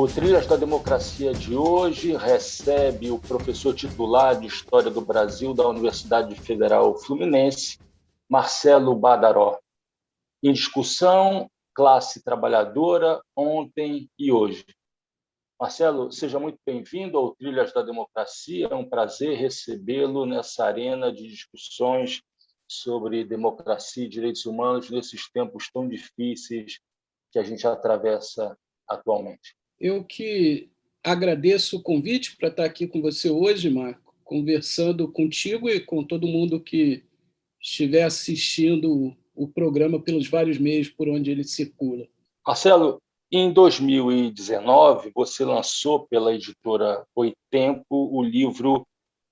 O Trilhas da Democracia de hoje recebe o professor titular de História do Brasil da Universidade Federal Fluminense, Marcelo Badaró. Em discussão, classe trabalhadora, ontem e hoje. Marcelo, seja muito bem-vindo ao Trilhas da Democracia. É um prazer recebê-lo nessa arena de discussões sobre democracia e direitos humanos nesses tempos tão difíceis que a gente atravessa atualmente. Eu que agradeço o convite para estar aqui com você hoje, Marco, conversando contigo e com todo mundo que estiver assistindo o programa pelos vários meios por onde ele circula. Marcelo, em 2019, você lançou pela editora Boitempo o livro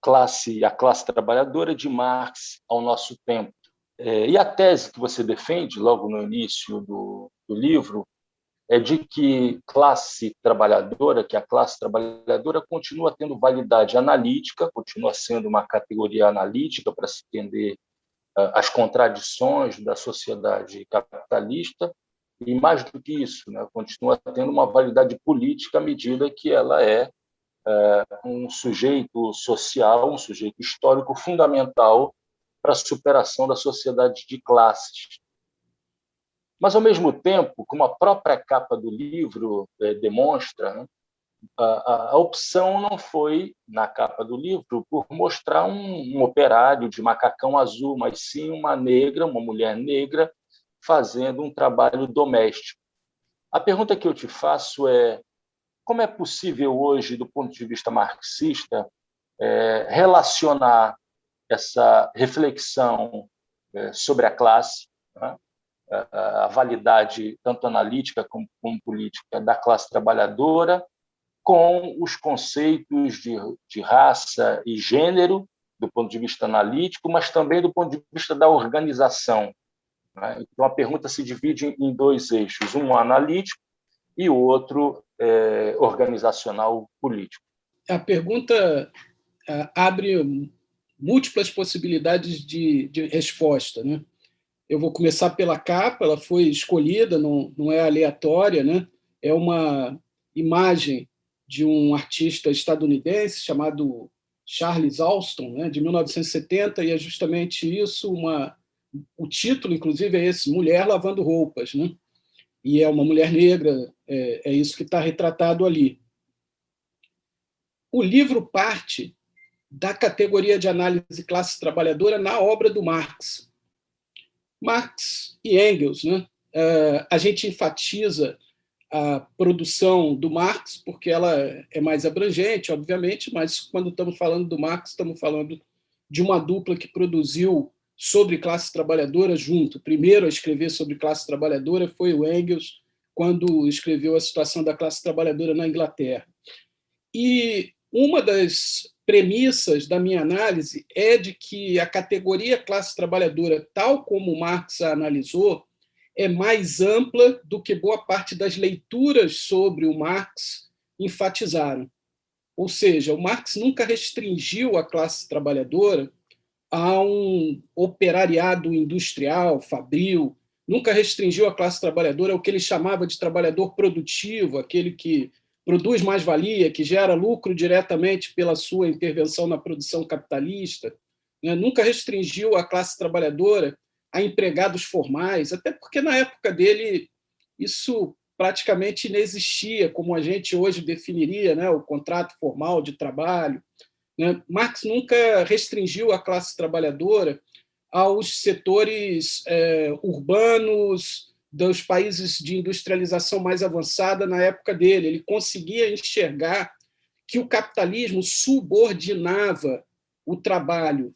A Classe Trabalhadora, de Marx ao Nosso Tempo. E a tese que você defende, logo no início do livro, é de que a classe trabalhadora continua tendo validade analítica, continua sendo uma categoria analítica para se entender as contradições da sociedade capitalista, e mais do que isso, né, continua tendo uma validade política à medida que ela é um sujeito social, um sujeito histórico fundamental para a superação da sociedade de classes. Mas, ao mesmo tempo, como a própria capa do livro demonstra, né, a opção não foi, na capa do livro, por mostrar um operário de macacão azul, mas sim uma mulher negra, fazendo um trabalho doméstico. A pergunta que eu te faço é: como é possível hoje, do ponto de vista marxista, relacionar essa reflexão sobre a classe, né, a validade tanto analítica como política da classe trabalhadora, com os conceitos de raça e gênero, do ponto de vista analítico, mas também do ponto de vista da organização, né? Então, a pergunta se divide em dois eixos, um analítico e o outro organizacional político. A pergunta abre múltiplas possibilidades de resposta, né? Eu vou começar pela capa, ela foi escolhida, não é aleatória, né? É uma imagem de um artista estadunidense chamado Charles Alston, né, de 1970, e é justamente isso, o título, inclusive, é esse, Mulher Lavando Roupas, né? E é uma mulher negra, é isso que está retratado ali. O livro parte da categoria de análise classe trabalhadora na obra do Marx. Marx e Engels, né? A gente enfatiza a produção do Marx porque ela é mais abrangente, obviamente, mas quando estamos falando do Marx, estamos falando de uma dupla que produziu sobre classe trabalhadora junto. Primeiro a escrever sobre classe trabalhadora foi o Engels, quando escreveu A Situação da Classe Trabalhadora na Inglaterra. E uma das premissas da minha análise é de que a categoria classe trabalhadora, tal como Marx a analisou, é mais ampla do que boa parte das leituras sobre o Marx enfatizaram. Ou seja, o Marx nunca restringiu a classe trabalhadora a um operariado industrial, fabril, nunca restringiu a classe trabalhadora ao que ele chamava de trabalhador produtivo, aquele que produz mais-valia, que gera lucro diretamente pela sua intervenção na produção capitalista, né? Nunca restringiu a classe trabalhadora a empregados formais, até porque na época dele isso praticamente inexistia, como a gente hoje definiria, né, o contrato formal de trabalho. Né? Marx nunca restringiu a classe trabalhadora aos setores urbanos dos países de industrialização mais avançada na época dele. Ele conseguia enxergar que o capitalismo subordinava o trabalho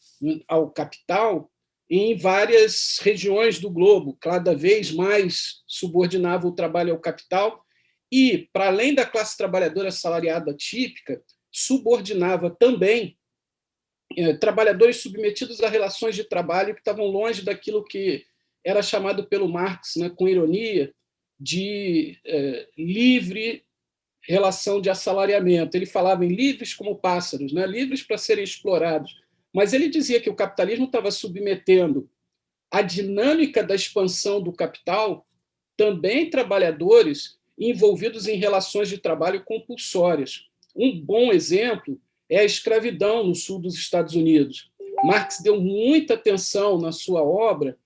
ao capital em várias regiões do globo, cada vez mais subordinava o trabalho ao capital e, para além da classe trabalhadora assalariada típica, subordinava também trabalhadores submetidos a relações de trabalho que estavam longe daquilo que era chamado pelo Marx, né, com ironia, de livre relação de assalariamento. Ele falava em livres como pássaros, né, livres para serem explorados. Mas ele dizia que o capitalismo estava submetendo a dinâmica da expansão do capital também trabalhadores envolvidos em relações de trabalho compulsórias. Um bom exemplo é a escravidão no sul dos Estados Unidos. Marx deu muita atenção na sua obra,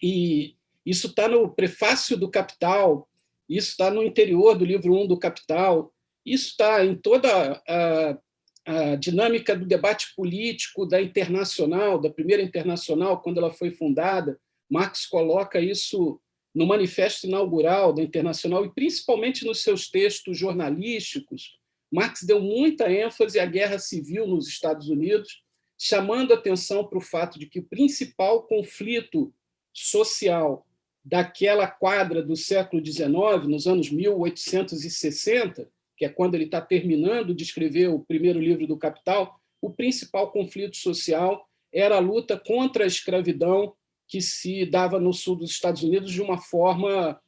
e isso está no prefácio do Capital, isso está no interior do livro 1 do Capital, isso está em toda a dinâmica do debate político da Internacional, da primeira Internacional, quando ela foi fundada. Marx coloca isso no manifesto inaugural da Internacional e, principalmente, nos seus textos jornalísticos. Marx deu muita ênfase à guerra civil nos Estados Unidos, chamando atenção para o fato de que o principal conflito social daquela quadra do século XIX, nos anos 1860, que é quando ele está terminando de escrever o primeiro livro do Capital, o principal conflito social era a luta contra a escravidão que se dava no sul dos Estados Unidos de uma forma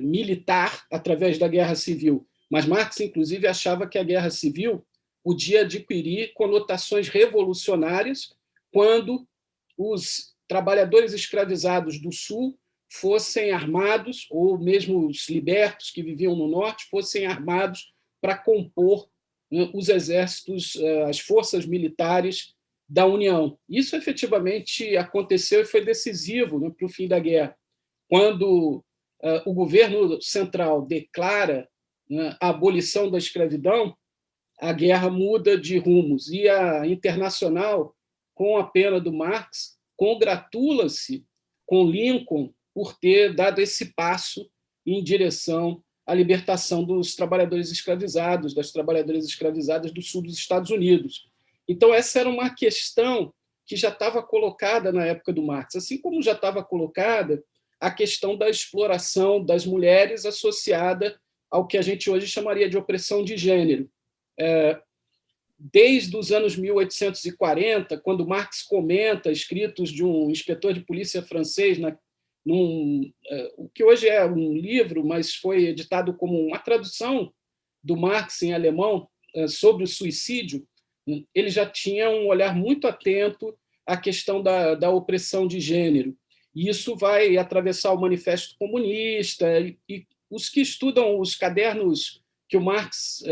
militar, através da guerra civil. Mas Marx, inclusive, achava que a guerra civil podia adquirir conotações revolucionárias quando os trabalhadores escravizados do sul fossem armados, ou mesmo os libertos que viviam no norte, fossem armados para compor os exércitos, as forças militares da União. Isso efetivamente aconteceu e foi decisivo para o fim da guerra. Quando o governo central declara a abolição da escravidão, a guerra muda de rumos. E a Internacional, com a pena do Marx, congratula-se com Lincoln por ter dado esse passo em direção à libertação dos trabalhadores escravizados, das trabalhadoras escravizadas do sul dos Estados Unidos. Então, essa era uma questão que já estava colocada na época do Marx, assim como já estava colocada a questão da exploração das mulheres associada ao que a gente hoje chamaria de opressão de gênero. Desde os anos 1840, quando Marx comenta escritos de um inspetor de polícia francês, o que hoje é um livro, mas foi editado como uma tradução do Marx em alemão sobre o suicídio, ele já tinha um olhar muito atento à questão da opressão de gênero. E isso vai atravessar o Manifesto Comunista, e os que estudam os cadernos que o Marx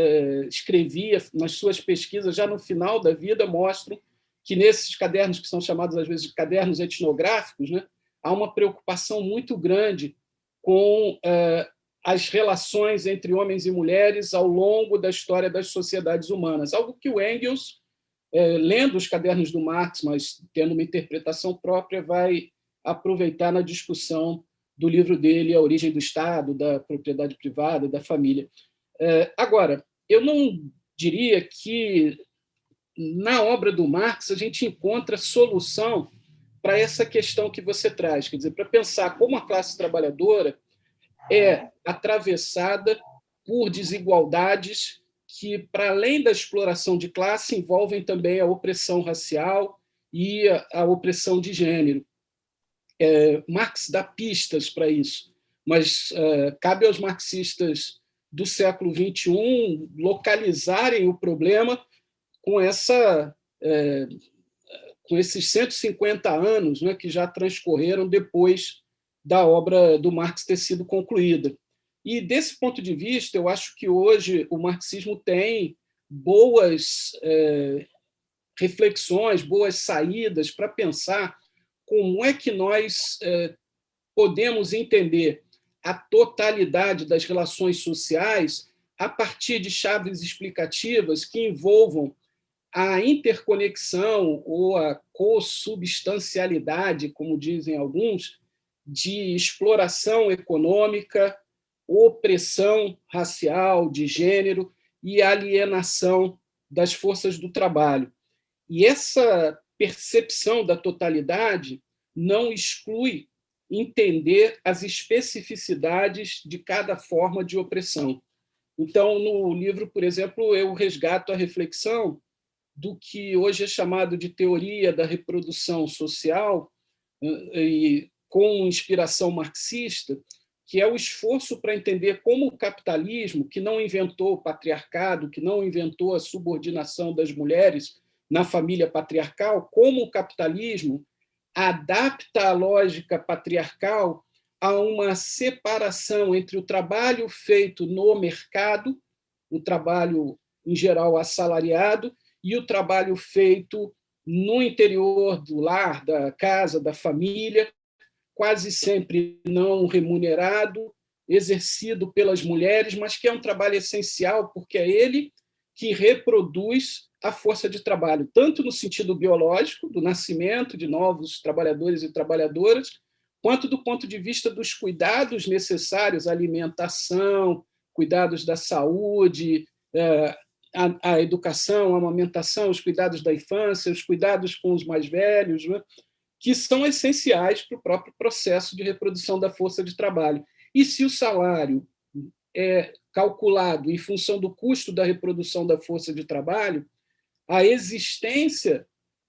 escrevia nas suas pesquisas já no final da vida mostram que nesses cadernos, que são chamados às vezes de cadernos etnográficos, há uma preocupação muito grande com as relações entre homens e mulheres ao longo da história das sociedades humanas, algo que o Engels, lendo os cadernos do Marx, mas tendo uma interpretação própria, vai aproveitar na discussão do livro dele, A Origem do Estado, da Propriedade Privada, da Família. Agora, eu não diria que na obra do Marx a gente encontra solução para essa questão que você traz, quer dizer, para pensar como a classe trabalhadora é atravessada por desigualdades que, para além da exploração de classe, envolvem também a opressão racial e a opressão de gênero. Marx dá pistas para isso, mas cabe aos marxistas do século XXI localizarem o problema com esses 150 anos que já transcorreram depois da obra do Marx ter sido concluída. E, desse ponto de vista, eu acho que hoje o marxismo tem boas reflexões, boas saídas para pensar como é que nós podemos entender a totalidade das relações sociais a partir de chaves explicativas que envolvam a interconexão ou a consubstancialidade, como dizem alguns, de exploração econômica, opressão racial, de gênero e alienação das forças do trabalho. E essa percepção da totalidade não exclui entender as especificidades de cada forma de opressão. Então, no livro, por exemplo, eu resgato a reflexão do que hoje é chamado de teoria da reprodução social, e com inspiração marxista, que é o esforço para entender como o capitalismo, que não inventou o patriarcado, que não inventou a subordinação das mulheres na família patriarcal, como o capitalismo adapta a lógica patriarcal há uma separação entre o trabalho feito no mercado, o trabalho, em geral, assalariado, e o trabalho feito no interior do lar, da casa, da família, quase sempre não remunerado, exercido pelas mulheres, mas que é um trabalho essencial, porque é ele que reproduz a força de trabalho, tanto no sentido biológico, do nascimento de novos trabalhadores e trabalhadoras, quanto do ponto de vista dos cuidados necessários, alimentação, cuidados da saúde, a educação, a amamentação, os cuidados da infância, os cuidados com os mais velhos, né, que são essenciais para o próprio processo de reprodução da força de trabalho. E se o salário é calculado em função do custo da reprodução da força de trabalho, a existência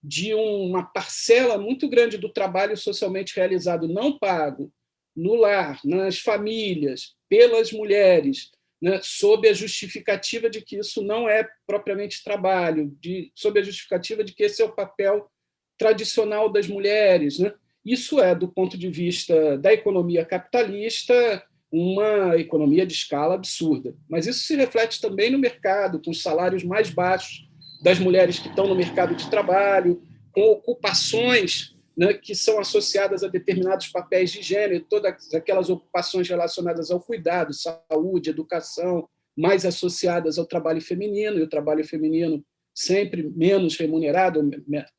de uma parcela muito grande do trabalho socialmente realizado não pago no lar, nas famílias, pelas mulheres, né, sob a justificativa de que isso não é propriamente trabalho, sob a justificativa de que esse é o papel tradicional das mulheres, né? Isso é, do ponto de vista da economia capitalista, uma economia de escala absurda. Mas isso se reflete também no mercado, com os salários mais baixos das mulheres que estão no mercado de trabalho, com ocupações, né, que são associadas a determinados papéis de gênero, todas aquelas ocupações relacionadas ao cuidado, saúde, educação, mais associadas ao trabalho feminino, e o trabalho feminino sempre menos remunerado,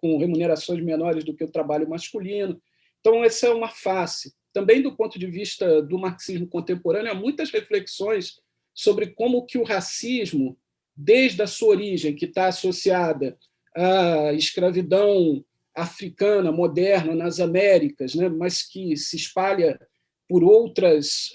com remunerações menores do que o trabalho masculino. Então, essa é uma face. Também, do ponto de vista do marxismo contemporâneo, há muitas reflexões sobre como que o racismo, desde a sua origem, que está associada à escravidão africana moderna nas Américas, né, mas que se espalha por outras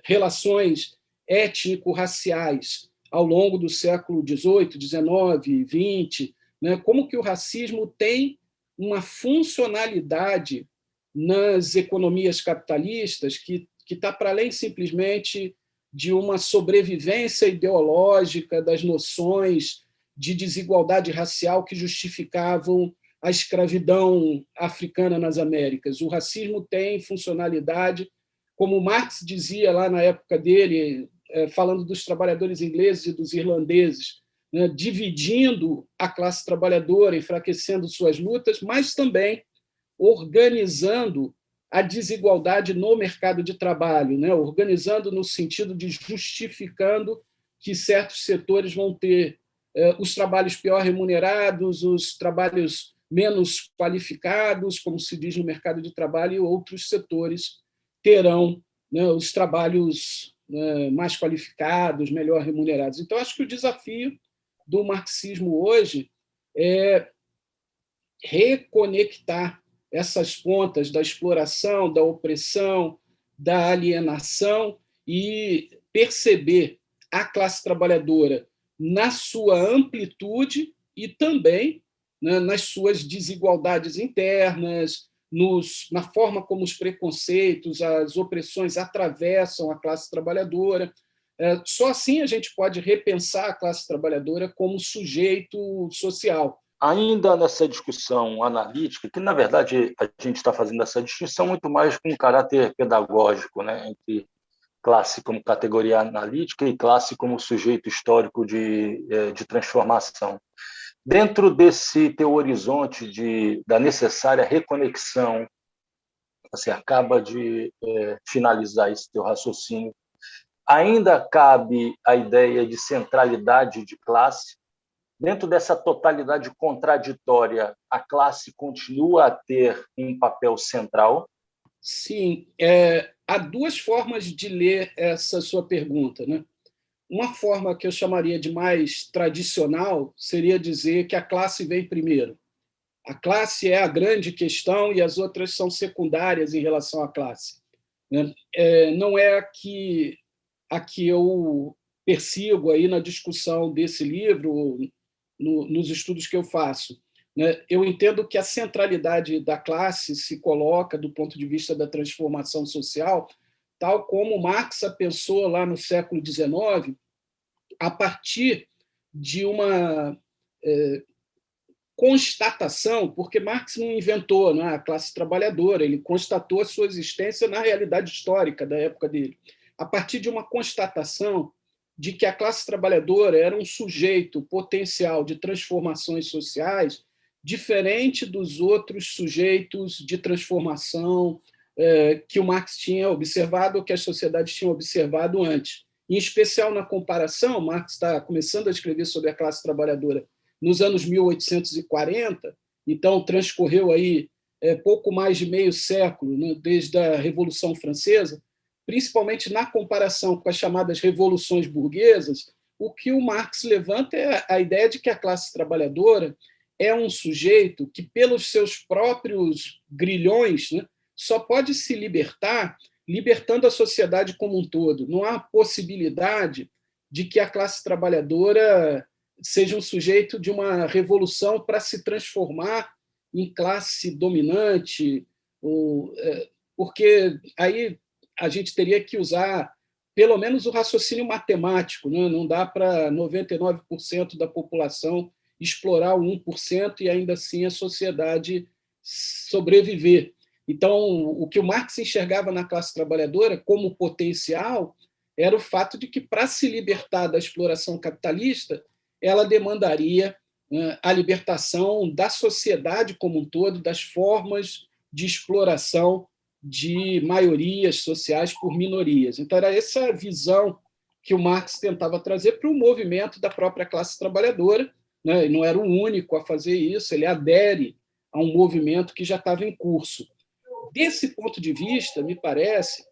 relações étnico-raciais ao longo do século XVIII, XIX, XX, né, como que o racismo tem uma funcionalidade nas economias capitalistas que está para além simplesmente de uma sobrevivência ideológica das noções de desigualdade racial que justificavam a escravidão africana nas Américas. O racismo tem funcionalidade, como Marx dizia lá na época dele, falando dos trabalhadores ingleses e dos irlandeses, né, dividindo a classe trabalhadora, enfraquecendo suas lutas, mas também organizando a desigualdade no mercado de trabalho, né, organizando no sentido de justificando que certos setores vão ter os trabalhos pior remunerados, os trabalhos menos qualificados, como se diz no mercado de trabalho, e outros setores terão, né, os trabalhos mais qualificados, melhor remunerados. Então, acho que o desafio do marxismo hoje é reconectar essas pontas da exploração, da opressão, da alienação e perceber a classe trabalhadora na sua amplitude e também, né, nas suas desigualdades internas, na forma como os preconceitos, as opressões atravessam a classe trabalhadora. Só assim a gente pode repensar a classe trabalhadora como sujeito social. Ainda nessa discussão analítica, que, na verdade, a gente está fazendo essa distinção muito mais com um caráter pedagógico, né, entre classe como categoria analítica e classe como sujeito histórico de transformação. Dentro desse teu horizonte da necessária reconexão, você acaba de finalizar esse teu raciocínio, ainda cabe a ideia de centralidade de classe. Dentro dessa totalidade contraditória, a classe continua a ter um papel central? Sim, há duas formas de ler essa sua pergunta, né? Uma forma que eu chamaria de mais tradicional seria dizer que a classe vem primeiro. A classe é a grande questão e as outras são secundárias em relação à classe. Não é a que eu persigo aí na discussão desse livro, nos estudos que eu faço. Eu entendo que a centralidade da classe se coloca do ponto de vista da transformação social, tal como Marx a pensou lá no século XIX, a partir de uma constatação, porque Marx não inventou, né, a classe trabalhadora, ele constatou a sua existência na realidade histórica da época dele, a partir de uma constatação de que a classe trabalhadora era um sujeito potencial de transformações sociais diferente dos outros sujeitos de transformação que o Marx tinha observado ou que as sociedades tinham observado antes. Em especial na comparação, Marx está começando a escrever sobre a classe trabalhadora nos anos 1840, então transcorreu aí pouco mais de meio século, né, desde a Revolução Francesa, principalmente na comparação com as chamadas revoluções burguesas. O que o Marx levanta é a ideia de que a classe trabalhadora é um sujeito que, pelos seus próprios grilhões, né, só pode se libertar libertando a sociedade como um todo. Não há possibilidade de que a classe trabalhadora seja um sujeito de uma revolução para se transformar em classe dominante, porque aí a gente teria que usar pelo menos o raciocínio matemático, né? Não dá para 99% da população explorar o 1% e ainda assim a sociedade sobreviver. Então, o que o Marx enxergava na classe trabalhadora como potencial era o fato de que, para se libertar da exploração capitalista, ela demandaria a libertação da sociedade como um todo, das formas de exploração de maiorias sociais por minorias. Então, era essa visão que o Marx tentava trazer para o movimento da própria classe trabalhadora, né? E não era o único a fazer isso, ele adere a um movimento que já estava em curso. Desse ponto de vista, me parece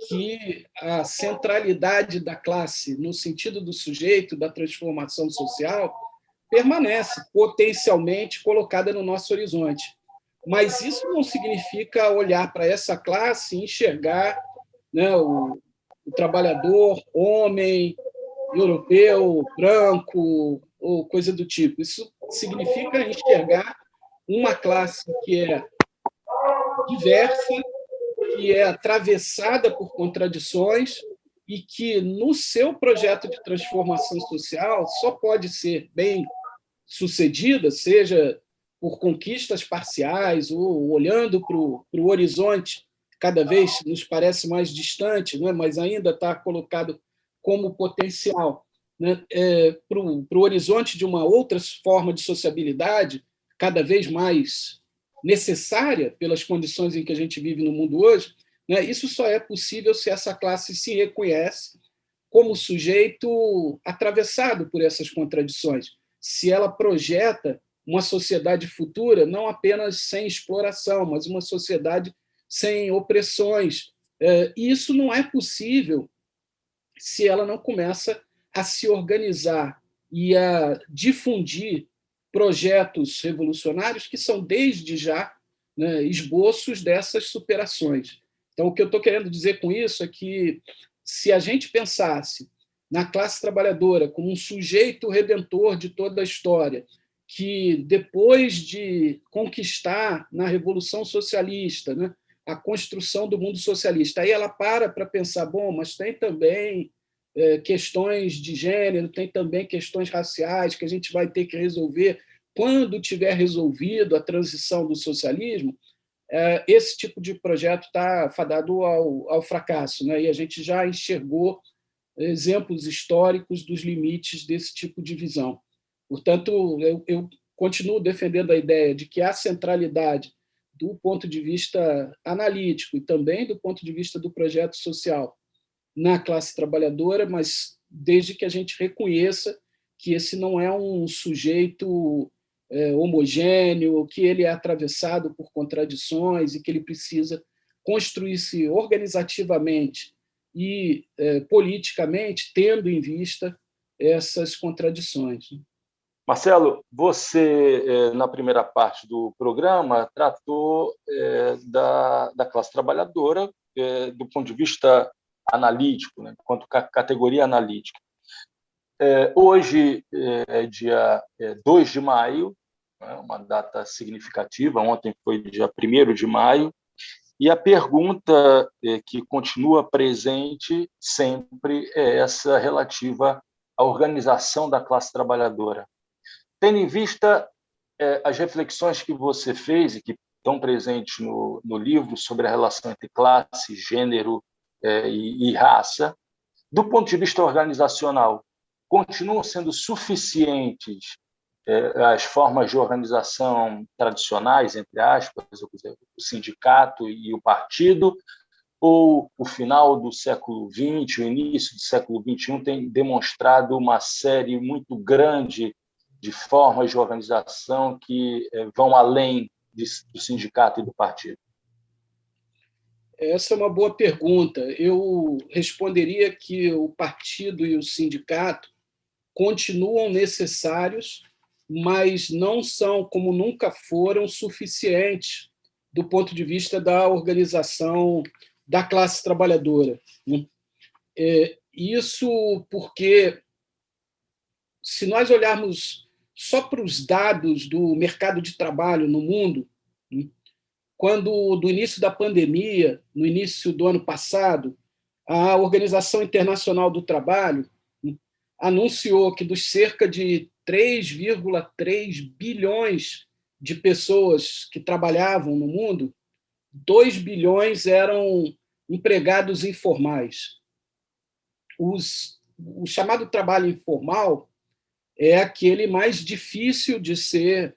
que a centralidade da classe, no sentido do sujeito, da transformação social, permanece potencialmente colocada no nosso horizonte. Mas isso não significa olhar para essa classe e enxergar, né, o trabalhador, homem, europeu, branco, ou coisa do tipo. Isso significa enxergar uma classe que é diversa, que é atravessada por contradições e que, no seu projeto de transformação social, só pode ser bem sucedida, seja por conquistas parciais ou olhando para o horizonte, cada vez nos parece mais distante, né? Mas ainda está colocado como potencial, né? Para o horizonte de uma outra forma de sociabilidade, cada vez mais necessária pelas condições em que a gente vive no mundo hoje, né? Isso só é possível se essa classe se reconhece como sujeito atravessado por essas contradições, se ela projeta uma sociedade futura não apenas sem exploração, mas uma sociedade sem opressões. E isso não é possível se ela não começa a se organizar e a difundir projetos revolucionários que são, desde já, né, esboços dessas superações. Então, o que eu estou querendo dizer com isso é que, se a gente pensasse na classe trabalhadora como um sujeito redentor de toda a história, que, depois de conquistar na Revolução Socialista, né, a construção do mundo socialista, aí ela para pensar, bom, mas tem também questões de gênero, tem também questões raciais que a gente vai ter que resolver quando tiver resolvido a transição do socialismo. Esse tipo de projeto está fadado ao fracasso, né? E a gente já enxergou exemplos históricos dos limites desse tipo de visão. Portanto, eu continuo defendendo a ideia de que a centralidade do ponto de vista analítico e também do ponto de vista do projeto social na classe trabalhadora, mas desde que a gente reconheça que esse não é um sujeito homogêneo, que ele é atravessado por contradições e que ele precisa construir-se organizativamente e politicamente, tendo em vista essas contradições. Marcelo, você, na primeira parte do programa, tratou da classe trabalhadora do ponto de vista analítico, né, quanto categoria analítica. Hoje é dia 2 de maio, né, uma data significativa, ontem foi dia 1º de maio, e a pergunta que continua presente sempre é essa relativa à organização da classe trabalhadora. Tendo em vista as reflexões que você fez e que estão presentes no livro sobre a relação entre classe, gênero e raça, do ponto de vista organizacional, continuam sendo suficientes as formas de organização tradicionais, entre aspas, o sindicato e o partido, ou o final do século XX, o início do século XXI tem demonstrado uma série muito grande de formas de organização que vão além do sindicato e do partido? Essa é uma boa pergunta. Eu responderia que o partido e o sindicato continuam necessários, mas não são, como nunca foram, suficientes do ponto de vista da organização da classe trabalhadora. Isso porque, se nós olharmos só para os dados do mercado de trabalho no mundo, quando, do início da pandemia, no início do ano passado, a Organização Internacional do Trabalho anunciou que dos cerca de 3,3 bilhões de pessoas que trabalhavam no mundo, 2 bilhões eram empregados informais. O chamado trabalho informal é aquele mais difícil de ser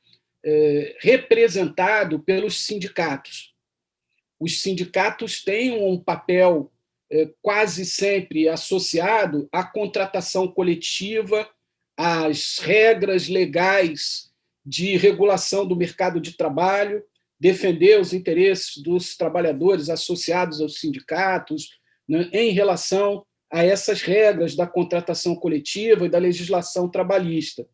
representado pelos sindicatos. Os sindicatos têm um papel quase sempre associado à contratação coletiva, às regras legais de regulação do mercado de trabalho, defender os interesses dos trabalhadores associados aos sindicatos, né, em relação a essas regras da contratação coletiva e da legislação trabalhista.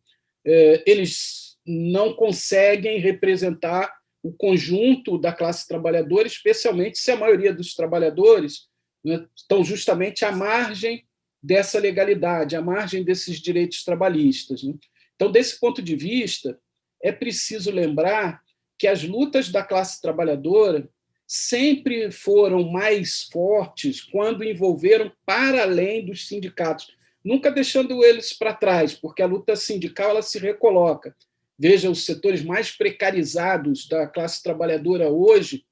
Eles não conseguem representar o conjunto da classe trabalhadora, especialmente se a maioria dos trabalhadores, né, estão justamente à margem dessa legalidade, à margem desses direitos trabalhistas. Né? Então, desse ponto de vista, é preciso lembrar que as lutas da classe trabalhadora sempre foram mais fortes quando envolveram para além dos sindicatos, nunca deixando eles para trás, porque a luta sindical ela se recoloca. Veja, os setores mais precarizados da classe trabalhadora hoje,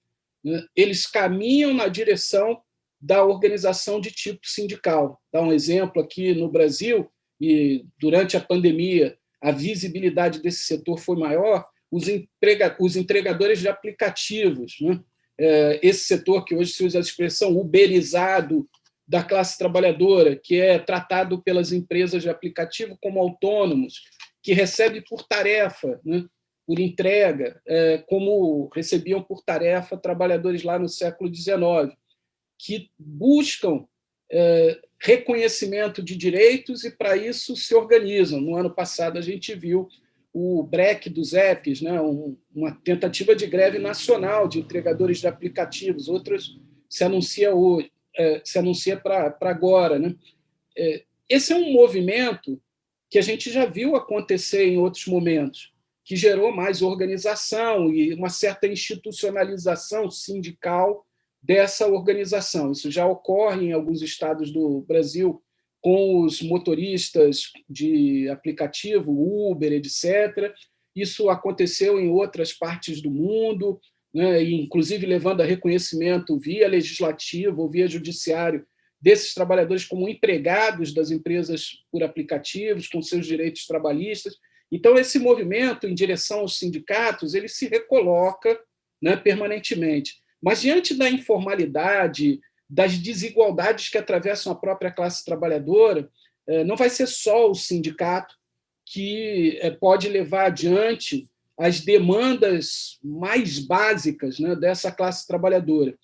né, eles caminham na direção da organização de tipo sindical. Dá um exemplo aqui no Brasil, e durante a pandemia a visibilidade desse setor foi maior, os entregadores de aplicativos, né? Esse setor que hoje se usa a expressão uberizado da classe trabalhadora, que é tratado pelas empresas de aplicativo como autônomos, que recebe por tarefa, né, por entrega, como recebiam por tarefa trabalhadores lá no século XIX, que buscam reconhecimento de direitos e, para isso, se organizam. No ano passado, a gente viu o break dos apps, né, uma tentativa de greve nacional de entregadores de aplicativos, outros se anuncia hoje, se anuncia para agora. Né? Esse é um movimento que a gente já viu acontecer em outros momentos, que gerou mais organização e uma certa institucionalização sindical dessa organização. Isso já ocorre em alguns estados do Brasil com os motoristas de aplicativo, Uber, etc. Isso aconteceu em outras partes do mundo, né, inclusive levando a reconhecimento via legislativo ou via judiciário desses trabalhadores como empregados das empresas por aplicativos, com seus direitos trabalhistas. Então, esse movimento em direção aos sindicatos, ele se recoloca, né, permanentemente. Mas, diante da informalidade, das desigualdades que atravessam a própria classe trabalhadora, não vai ser só o sindicato que pode levar adiante as demandas mais básicas, né, dessa classe trabalhadora.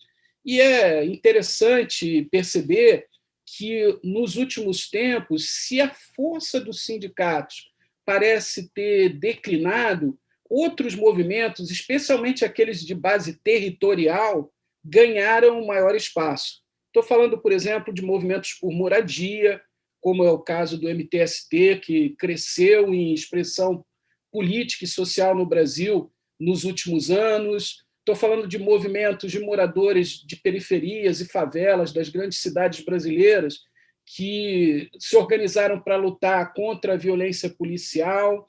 E é interessante perceber que, nos últimos tempos, se a força dos sindicatos parece ter declinado, outros movimentos, especialmente aqueles de base territorial, ganharam maior espaço. Estou falando, por exemplo, de movimentos por moradia, como é o caso do MTST, que cresceu em expressão política e social no Brasil nos últimos anos. Estou falando de movimentos de moradores de periferias e favelas das grandes cidades brasileiras que se organizaram para lutar contra a violência policial,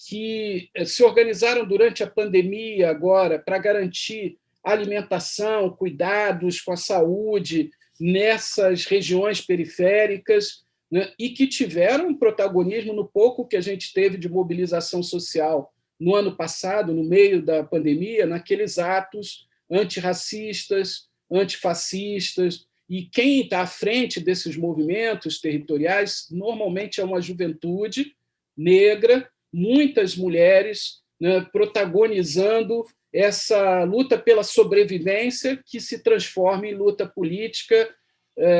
que se organizaram durante a pandemia agora para garantir alimentação, cuidados com a saúde nessas regiões periféricas, né, e que tiveram um protagonismo no pouco que a gente teve de mobilização social no ano passado, no meio da pandemia, naqueles atos antirracistas, antifascistas, e quem está à frente desses movimentos territoriais normalmente é uma juventude negra, muitas mulheres, né, protagonizando essa luta pela sobrevivência que se transforma em luta política,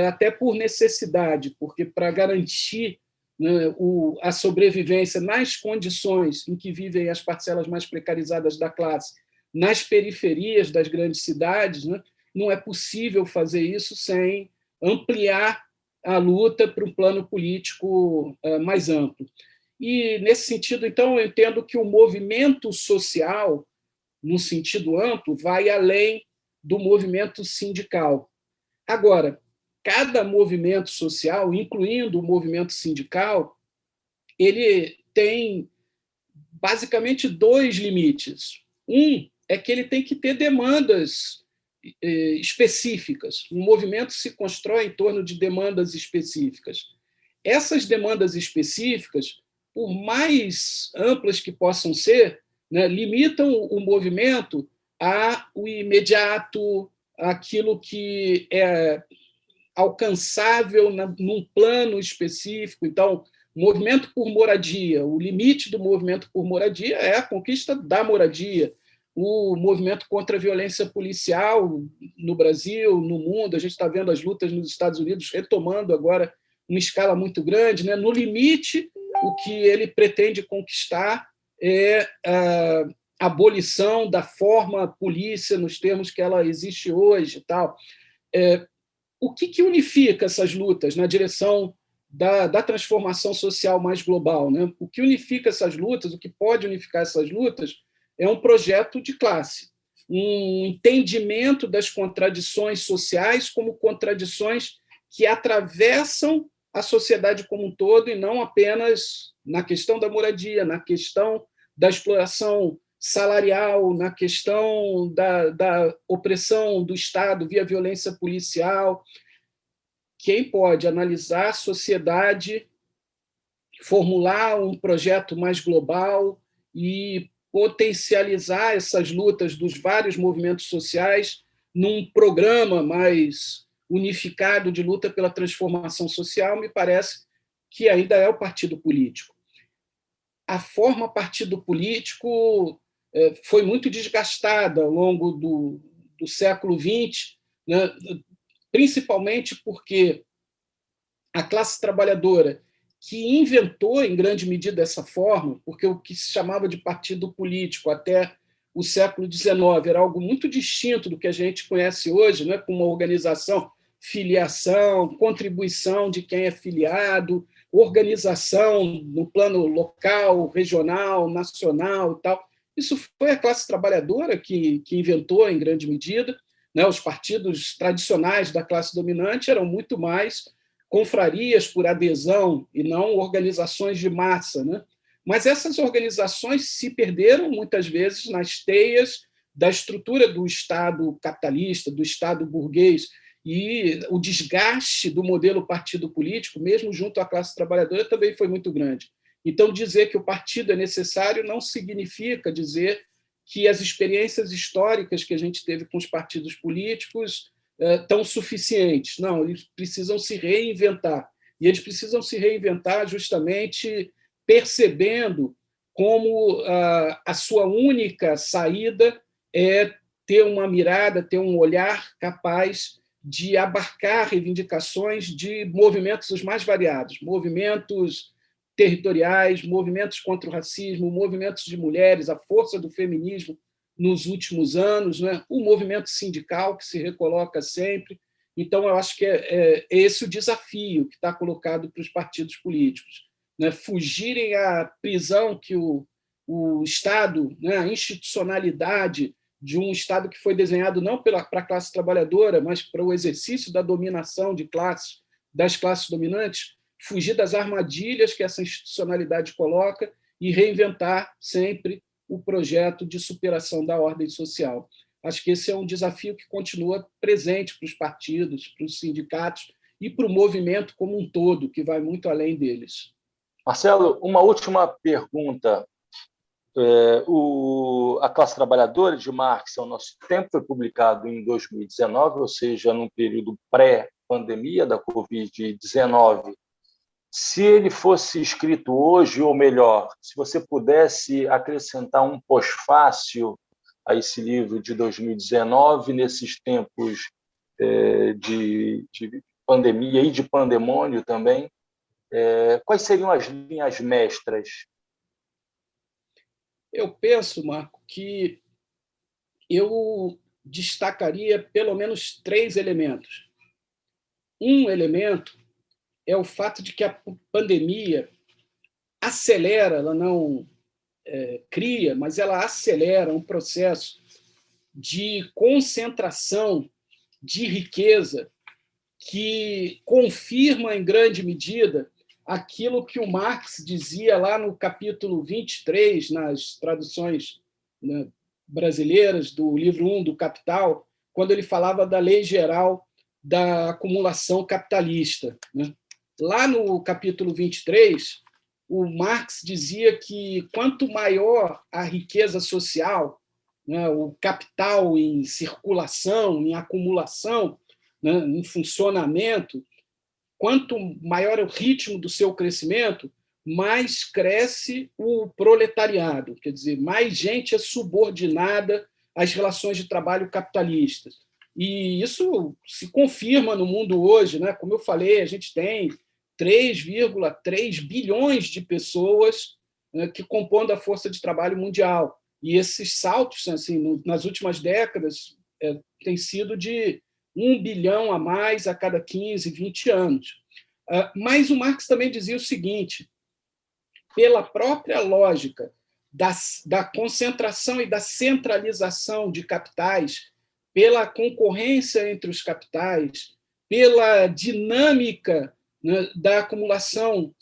até por necessidade, porque para garantir, né, a sobrevivência nas condições em que vivem as parcelas mais precarizadas da classe, nas periferias das grandes cidades, né, não é possível fazer isso sem ampliar a luta para um plano político mais amplo. E, nesse sentido, então, eu entendo que o movimento social, no sentido amplo, vai além do movimento sindical. Agora, cada movimento social, incluindo o movimento sindical, ele tem basicamente dois limites. Um é que ele tem que ter demandas específicas. O movimento se constrói em torno de demandas específicas. Essas demandas específicas, por mais amplas que possam ser, né, limitam o movimento ao imediato, àquilo que é alcançável num plano específico. Então, movimento por moradia, o limite do movimento por moradia é a conquista da moradia. O movimento contra a violência policial no Brasil, no mundo, a gente está vendo as lutas nos Estados Unidos retomando agora uma escala muito grande, né? No limite, o que ele pretende conquistar é a abolição da forma polícia nos termos que ela existe hoje e tal. O que unifica essas lutas na direção da transformação social mais global, né? O que unifica essas lutas, o que pode unificar essas lutas, é um projeto de classe, um entendimento das contradições sociais como contradições que atravessam a sociedade como um todo e não apenas na questão da moradia, na questão da exploração salarial, na questão da opressão do Estado via violência policial. Quem pode analisar a sociedade, formular um projeto mais global e potencializar essas lutas dos vários movimentos sociais num programa mais unificado de luta pela transformação social, me parece que ainda é o partido político. A forma partido político foi muito desgastada ao longo do século XX, né, principalmente porque a classe trabalhadora, que inventou, em grande medida, essa forma, porque o que se chamava de partido político até o século XIX era algo muito distinto do que a gente conhece hoje, né, com uma organização, filiação, contribuição de quem é filiado, organização no plano local, regional, nacional e tal. Isso foi a classe trabalhadora que inventou, em grande medida, né? Os partidos tradicionais da classe dominante eram muito mais confrarias por adesão e não organizações de massa, né? Mas essas organizações se perderam muitas vezes nas teias da estrutura do Estado capitalista, do Estado burguês, e o desgaste do modelo partido político, mesmo junto à classe trabalhadora, também foi muito grande. Então, dizer que o partido é necessário não significa dizer que as experiências históricas que a gente teve com os partidos políticos estão suficientes. Não, eles precisam se reinventar. E eles precisam se reinventar justamente percebendo como a sua única saída é ter uma mirada, ter um olhar capaz de abarcar reivindicações de movimentos os mais variados, movimentos territoriais, movimentos contra o racismo, movimentos de mulheres, a força do feminismo nos últimos anos, né? O movimento sindical que se recoloca sempre. Então, eu acho que é esse o desafio que está colocado para os partidos políticos, né? Fugirem à prisão que o Estado, né? A institucionalidade de um Estado que foi desenhado não para a classe trabalhadora, mas para o exercício da dominação de classes, das classes dominantes, fugir das armadilhas que essa institucionalidade coloca e reinventar sempre o projeto de superação da ordem social. Acho que esse é um desafio que continua presente para os partidos, para os sindicatos e para o movimento como um todo, que vai muito além deles. Marcelo, uma última pergunta. A Classe Trabalhadora de Marx ao Nosso Tempo foi publicado em 2019, ou seja, num período pré-pandemia da Covid-19. Se ele fosse escrito hoje, ou melhor, se você pudesse acrescentar um pós-fácil a esse livro de 2019, nesses tempos de pandemia e de pandemônio também, quais seriam as linhas mestras? Eu penso, Marco, que eu destacaria pelo menos 3 elementos. Um elemento é o fato de que a pandemia acelera, ela não cria, mas ela acelera um processo de concentração de riqueza que confirma, em grande medida, aquilo que o Marx dizia lá no capítulo 23, nas traduções, né, brasileiras do livro 1 do Capital, quando ele falava da lei geral da acumulação capitalista. Né? Lá no capítulo 23, o Marx dizia que quanto maior a riqueza social, né, o capital em circulação, em acumulação, né, em funcionamento, quanto maior é o ritmo do seu crescimento, mais cresce o proletariado, quer dizer, mais gente é subordinada às relações de trabalho capitalistas. E isso se confirma no mundo hoje, né? Como eu falei, a gente tem 3,3 bilhões de pessoas, né, que compõem a força de trabalho mundial. E esses saltos, assim, nas últimas décadas, têm sido de 1 bilhão a mais a cada 15, 20 anos. Mas o Marx também dizia o seguinte: pela própria lógica da concentração e da centralização de capitais, pela concorrência entre os capitais, pela dinâmica, né, da acumulação,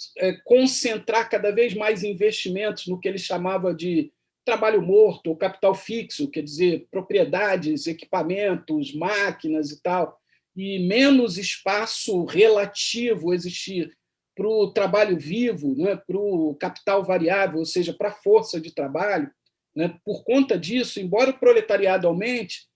concentrar cada vez mais investimentos no que ele chamava de trabalho morto ou capital fixo, quer dizer, propriedades, equipamentos, máquinas e tal, e menos espaço relativo existir para o trabalho vivo, né, para o capital variável, ou seja, para a força de trabalho. Né? Por conta disso, embora o proletariado aumente,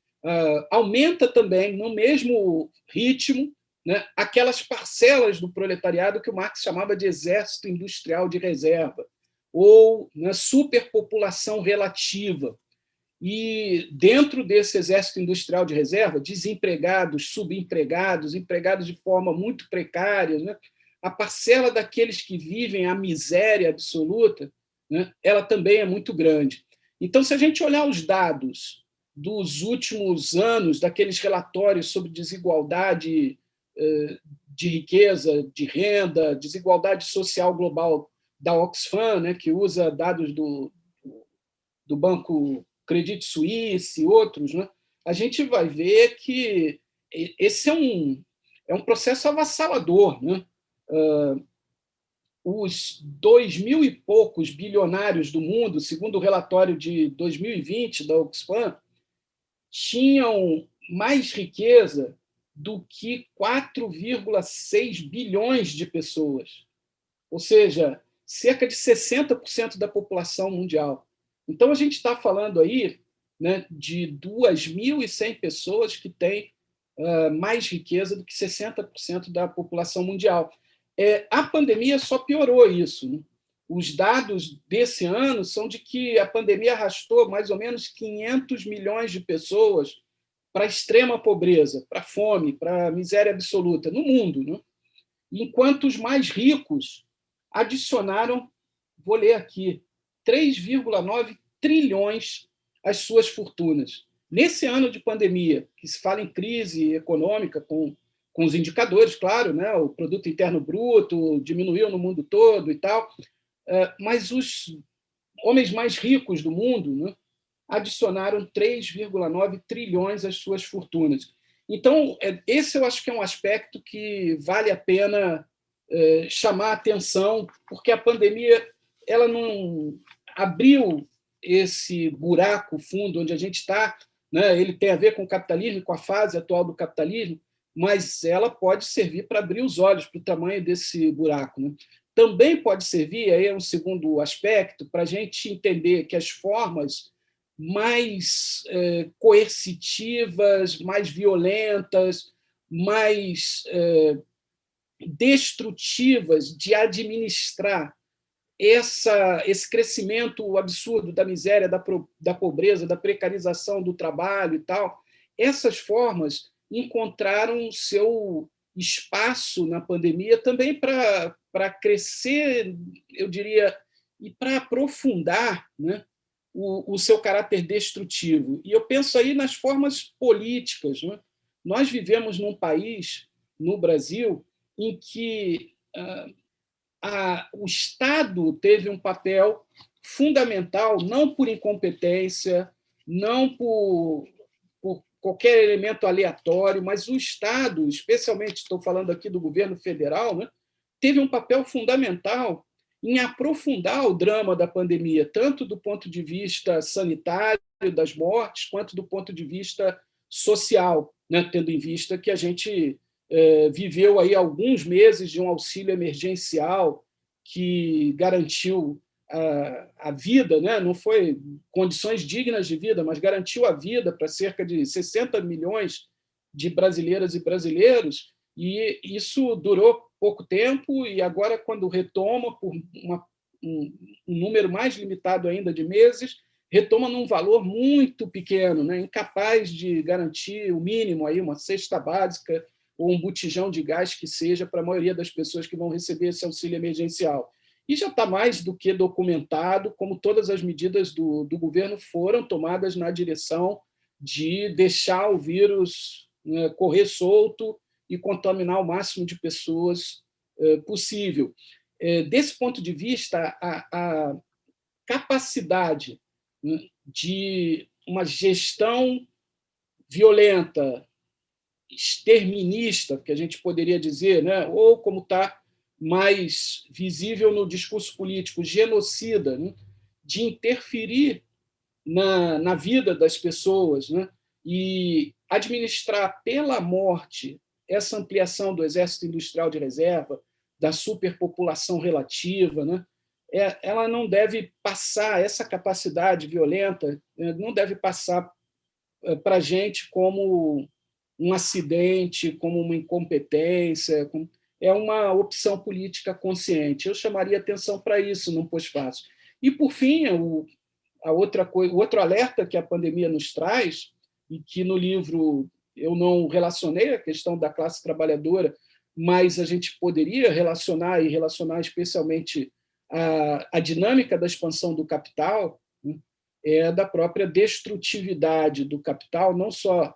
aumenta também, no mesmo ritmo, né, aquelas parcelas do proletariado que o Marx chamava de exército industrial de reserva, ou, né, superpopulação relativa. E, dentro desse exército industrial de reserva, desempregados, subempregados, empregados de forma muito precária, né, a parcela daqueles que vivem a miséria absoluta, né, ela também é muito grande. Então, se a gente olhar os dados dos últimos anos, daqueles relatórios sobre desigualdade de riqueza, de renda, desigualdade social global da Oxfam, né, que usa dados do Banco Credit Suisse e outros, né, a gente vai ver que esse é um processo avassalador. Né? Os 2.000 e poucos bilionários do mundo, segundo o relatório de 2020 da Oxfam, tinham mais riqueza do que 4,6 bilhões de pessoas, ou seja, cerca de 60% da população mundial. Então, a gente está falando aí, né, de 2.100 pessoas que têm mais riqueza do que 60% da população mundial. A pandemia só piorou isso. Né? Os dados desse ano são de que a pandemia arrastou mais ou menos 500 milhões de pessoas para a extrema pobreza, para a fome, para a miséria absoluta no mundo. Né? Enquanto os mais ricos adicionaram, vou ler aqui, 3,9 trilhões às suas fortunas. Nesse ano de pandemia, que se fala em crise econômica, com os indicadores, claro, né? O produto interno bruto diminuiu no mundo todo e tal, mas os homens mais ricos do mundo, né, adicionaram 3,9 trilhões às suas fortunas. Então, esse eu acho que é um aspecto que vale a pena chamar a atenção, porque a pandemia ela não abriu esse buraco fundo onde a gente está, né? Ele tem a ver com o capitalismo, com a fase atual do capitalismo, mas ela pode servir para abrir os olhos para o tamanho desse buraco, né? Também pode servir, aí é um segundo aspecto, para a gente entender que as formas mais coercitivas, mais violentas, mais destrutivas de administrar esse crescimento absurdo da miséria, da pobreza, da precarização do trabalho e tal, essas formas encontraram seu espaço na pandemia também para crescer, eu diria, e para aprofundar, né, o seu caráter destrutivo. E eu penso aí nas formas políticas. Né? Nós vivemos num país, no Brasil, em que o Estado teve um papel fundamental, não por incompetência, não por qualquer elemento aleatório, mas o Estado, especialmente estou falando aqui do governo federal, né, teve um papel fundamental em aprofundar o drama da pandemia, tanto do ponto de vista sanitário, das mortes, quanto do ponto de vista social, né, tendo em vista que a gente viveu aí alguns meses de um auxílio emergencial que garantiu a vida, né? Não foi condições dignas de vida, mas garantiu a vida para cerca de 60 milhões de brasileiras e brasileiros, e isso durou pouco tempo, e agora, quando retoma, por um número mais limitado ainda de meses, retoma num valor muito pequeno, né? Incapaz de garantir o mínimo, aí, uma cesta básica ou um botijão de gás que seja para a maioria das pessoas que vão receber esse auxílio emergencial. E já está mais do que documentado como todas as medidas do governo foram tomadas na direção de deixar o vírus, né, correr solto e contaminar o máximo de pessoas possível. Desse ponto de vista, a capacidade, né, de uma gestão violenta, exterminista, que a gente poderia dizer, né? Ou como está mais visível no discurso político, genocida, né? De interferir na vida das pessoas, né? E administrar pela morte essa ampliação do exército industrial de reserva, da superpopulação relativa, né? Ela não deve passar, essa capacidade violenta, não deve passar para a gente como um acidente, como uma incompetência, é uma opção política consciente. Eu chamaria atenção para isso num pós-fácil. E, por fim, o outro alerta que a pandemia nos traz, e que no livro eu não relacionei a questão da classe trabalhadora, mas a gente poderia relacionar, e relacionar especialmente a dinâmica da expansão do capital, né, da própria destrutividade do capital, não só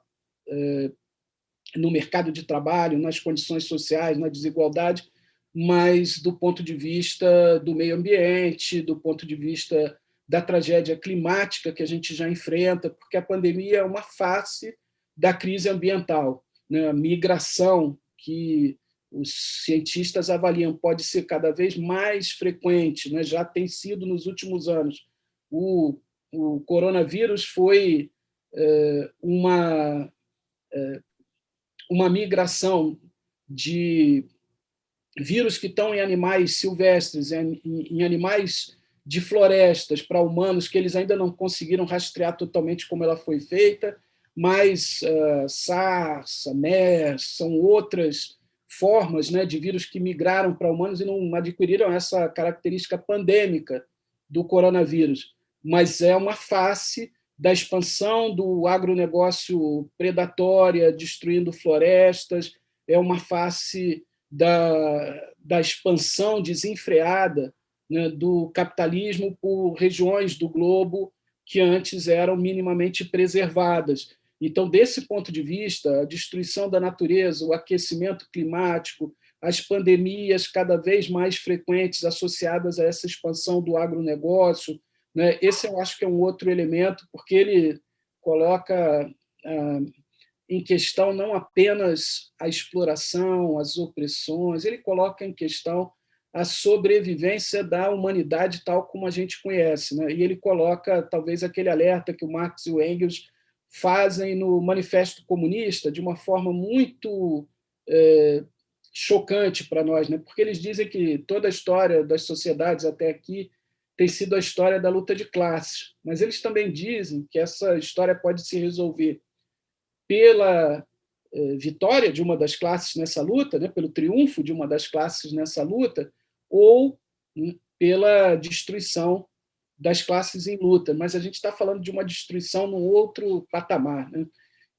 no mercado de trabalho, nas condições sociais, na desigualdade, mas do ponto de vista do meio ambiente, do ponto de vista da tragédia climática que a gente já enfrenta, porque a pandemia é uma face da crise ambiental, né? A migração, que os cientistas avaliam pode ser cada vez mais frequente, né? Já tem sido nos últimos anos. O coronavírus foi uma migração de vírus que estão em animais silvestres, em animais de florestas, para humanos, que eles ainda não conseguiram rastrear totalmente como ela foi feita, mas SARS, MERS, são outras formas, né, de vírus que migraram para humanos e não adquiriram essa característica pandêmica do coronavírus. Mas é uma face da expansão do agronegócio predatória, destruindo florestas, é uma face da expansão desenfreada, né, do capitalismo por regiões do globo que antes eram minimamente preservadas. Então, desse ponto de vista, a destruição da natureza, o aquecimento climático, as pandemias cada vez mais frequentes associadas a essa expansão do agronegócio, né? Esse eu acho que é um outro elemento, porque ele coloca em questão não apenas a exploração, as opressões, ele coloca em questão a sobrevivência da humanidade tal como a gente conhece, né? E ele coloca talvez aquele alerta que o Marx e o Engels fazem no Manifesto Comunista de uma forma muito chocante para nós, né? Porque eles dizem que toda a história das sociedades até aqui tem sido a história da luta de classes, mas eles também dizem que essa história pode se resolver pela vitória de uma das classes nessa luta, né, pelo triunfo de uma das classes nessa luta, ou pela destruição das classes em luta. Mas a gente está falando de uma destruição num outro patamar, né?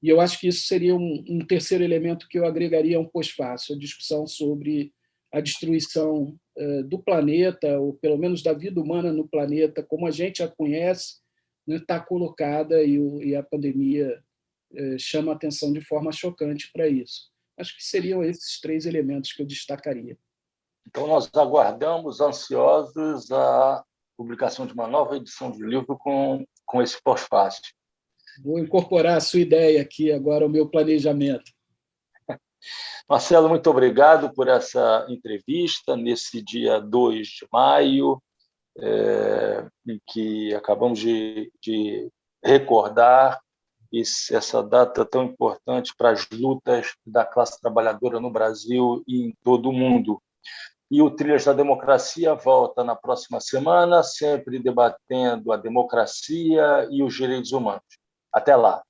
E eu acho que isso seria um terceiro elemento que eu agregaria a um pós-fácil, a discussão sobre a destruição do planeta, ou pelo menos da vida humana no planeta, como a gente a conhece, está colocada e a pandemia chama a atenção de forma chocante para isso. Acho que seriam esses três elementos que eu destacaria. Então, nós aguardamos ansiosos a publicação de uma nova edição do livro com esse pós-fácil. Vou incorporar a sua ideia aqui agora ao meu planejamento. Marcelo, muito obrigado por essa entrevista nesse dia 2 de maio, em que acabamos de recordar essa data tão importante para as lutas da classe trabalhadora no Brasil e em todo o mundo. E o Trilhas da Democracia volta na próxima semana, sempre debatendo a democracia e os direitos humanos. Até lá.